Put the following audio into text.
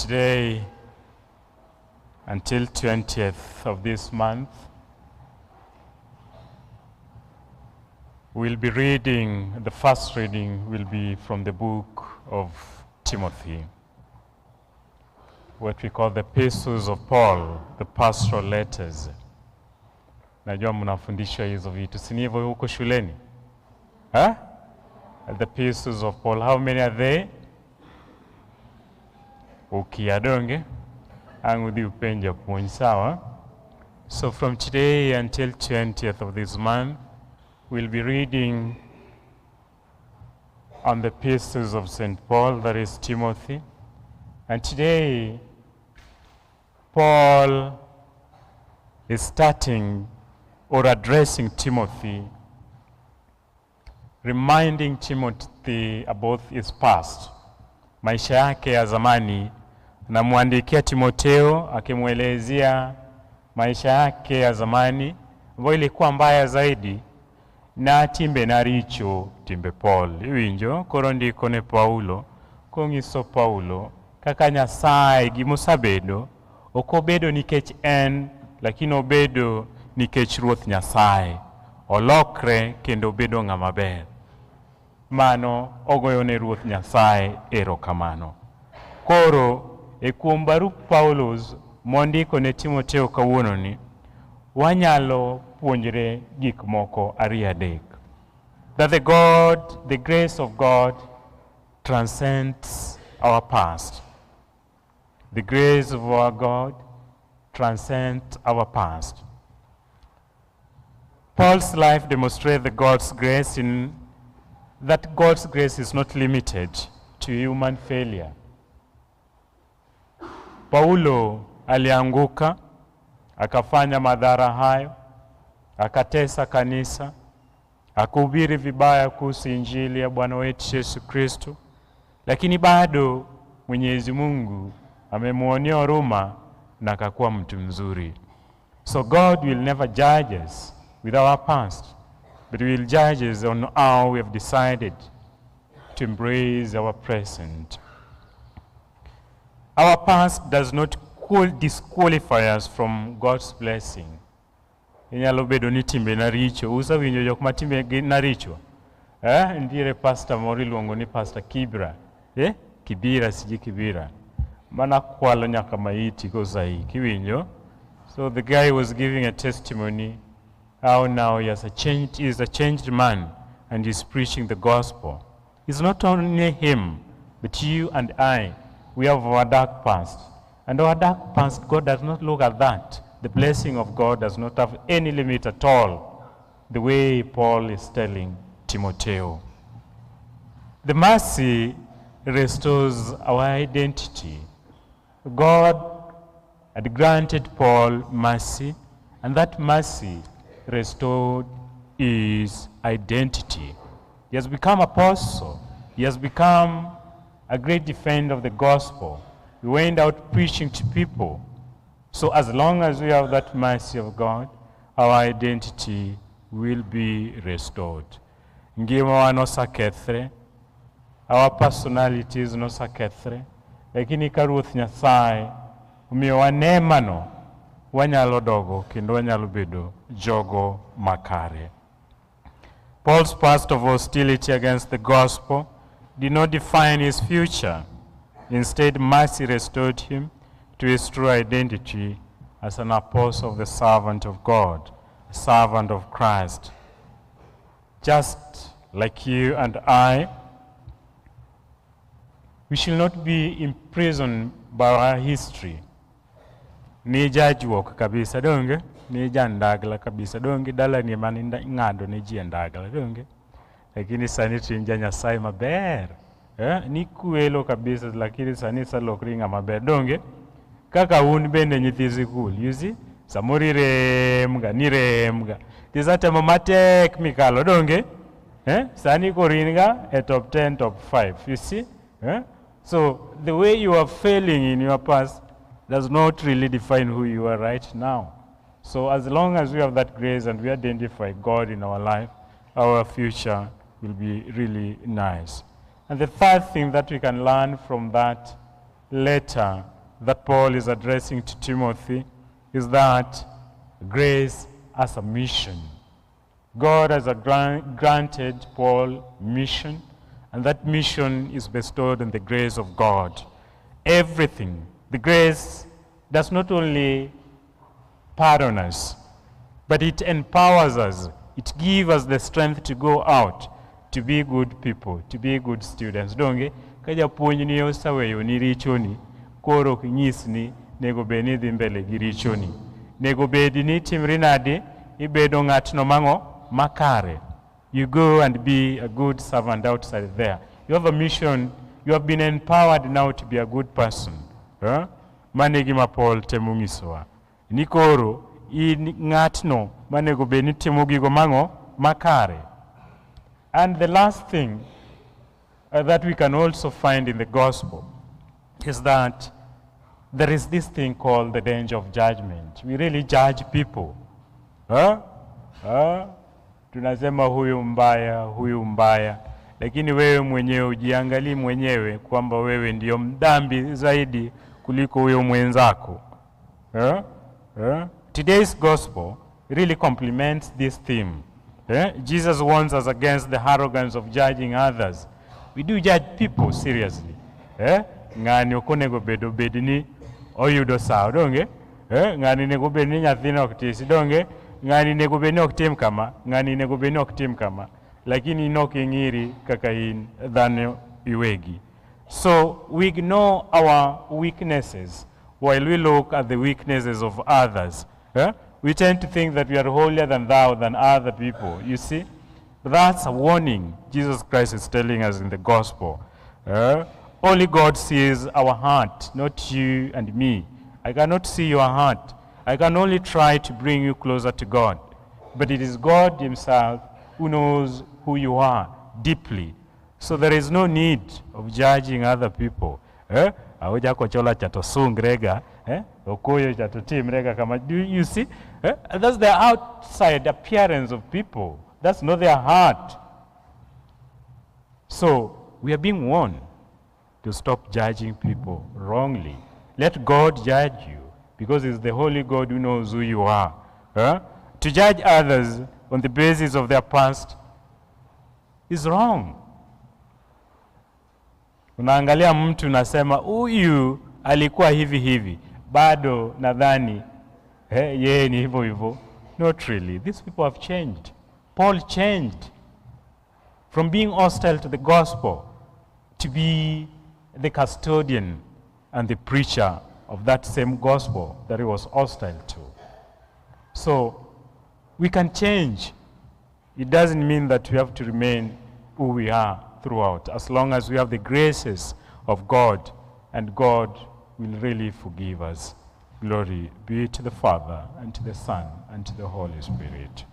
today until 20th of this month, we'll be reading, the first reading will be from the book of Timothy, what we call the epistles of Paul, the pastoral letters. Najua mnafundishwa hizo vitu, si hivyo huko shuleni? The epistles of Paul, how many are they? Ukiadonge, angudi upenja puonj sawa. So from today until 20th of this month, we'll be reading on the epistles of St. Paul, that is Timothy. And today, Paul is starting or addressing Timothy, reminding Timothy about his past, maisha yake ya zamani. Namwandikia Timotheo akimwelezea maisha yake ya zamani ambayo ilikuwa mbaya zaidi, na timbe naricho timbe Paul. Iwinjo koro ndiko ne Paulo kongiso Paulo kaka Nyasaye gimusabedo okobedo nikech en, lakini obedo nikech Ruoth Nyasaye olokre kendo bedo ng'ama ber. Mano ogoyone Ruoth Nyasaye erokamano. Koro e kuom barup Paulos mondiko ne Timotheo kawuononi, wanyalo puonjre gik moko ariyo adek. That the grace of God transcends our past. The grace of our God transcends our past. Paul's life demonstrates God's grace in that God's grace is not limited to human failure. Paulo alianguka, akafanya madhara hayo, akatesa kanisa, akahubiri vibaya kuhusu Injili ya Bwana wetu Yesu Kristo, lakini bado Mwenyezi Mungu amemuonea huruma na akakuwa mtu mzuri. So God will never judge us with our past, but he will judge us on how we have decided to embrace our present. Our past does not disqualify us from God's blessing. Inyalo bedo ni timbe na richo, usawinjo jok matimbe na richo. Ndiere pastor moro iluongo ni Pastor Kibra. Kibira siji Kibira. Mana kwalo nyaka maiti kosai, kiwinjo. So the guy was giving a testimony how now he is a changed man and he's preaching the gospel. It's not only him, but you and I. We have our dark past. And our dark past, God does not look at that. The blessing of God does not have any limit at all, the way Paul is telling Timotheo. The mercy restores our identity. God had granted Paul mercy, and that mercy restored his identity. He has become apostle. He has become a great defender of the gospel. We went out preaching to people. So as long as we have that mercy of God, our identity will be restored. Ngima no sakethre, our personalities no sakethre, lakini ka Ruoth Nyasaye umiyowa neema no wanyalo dogo kendo wanyalo bedo jogo makare. Paul's past of hostility against the gospel did not define his future. Instead, mercy restored him to his true identity as an apostle of the servant of God, a servant of Christ. Just like you and I, we shall not be imprisoned by our history. Ni jajwok kabisa donge, ni jandagla kabisa donge, dala ni maninda ngado ni jandagla donge. Lakini sani tuinja Nyasaye maber. Ni kuelo kabisa, lakini sani salokri nga maber donge. Kaka un bende nyithi sikul, you see? Samori remga, ni remga. Tizate mamatek mikalo donge. Sani koringa a top 10, top 5, you see? So the way you are failing in your past does not really define who you are right now. So as long as we have that grace and we identify God in our life, our future will be really nice. And the third thing that we can learn from that letter that Paul is addressing to Timothy is that grace as a mission. God has granted Paul mission, and that mission is bestowed on the grace of God. Everything. The grace does not only pardon us, but it empowers us. It gives us the strength to go out, to be good people, to be good students. Donge, kaja puonj ni osaweyo ni richoni, koro kinyis ni nego beni dhi mbele gi richoni. Nego bedi ni timri nade, ibedo ng'atno mang'o makare. You go and be a good servant outside there. You have a mission. You have been empowered now to be a good person. Mane gima Paul temo nyisowa. Ni koro ng'atno manego beni timo gigo mang'o makare. And the last thing that we can also find in the gospel is that there is this thing called the danger of judgment. We really judge people. Tunasema huyu mbaya. Lakini wewe mwenyewe ujiangalie mwenyewe kwamba wewe ndio mdhambi zaidi kuliko huyo mwenzako. Today's gospel really complements this theme. Jesus warns us against the arrogance of judging others. We do judge people seriously. Ngani okonego bedo bedini oyudo sawo donge? Ngani nego bedni nyathino oktisi donge? Ngani nego bedni oktim kama? Ngani nego bedni oktim kama? Lakini nokingiri kaka in dhano iwegi. So we ignore our weaknesses while we look at the weaknesses of others. We tend to think that we are holier than thou than other people, you see? But that's a warning Jesus Christ is telling us in the gospel. Only God sees our heart, not you and me. I cannot see your heart. I can only try to bring you closer to God. But it is God himself who knows who you are deeply. So there is no need of judging other people. Do you see? That's the outside appearance of people. That's not their heart. So we are being warned to stop judging people wrongly. Let God judge you, because it's the Holy God who knows who you are. To judge others on the basis of their past is wrong. Unaangalia mtu nasema huyu alikuwa hivi bado nadhani yeye ni hivyo. Not really. These people have changed. Paul changed from being hostile to the gospel to be the custodian and the preacher of that same gospel that he was hostile to. So we can change. It doesn't mean that we have to remain who we are throughout, as long as we have the graces of God, and God will really forgive us. Glory be to the Father, and to the Son, and to the Holy Spirit.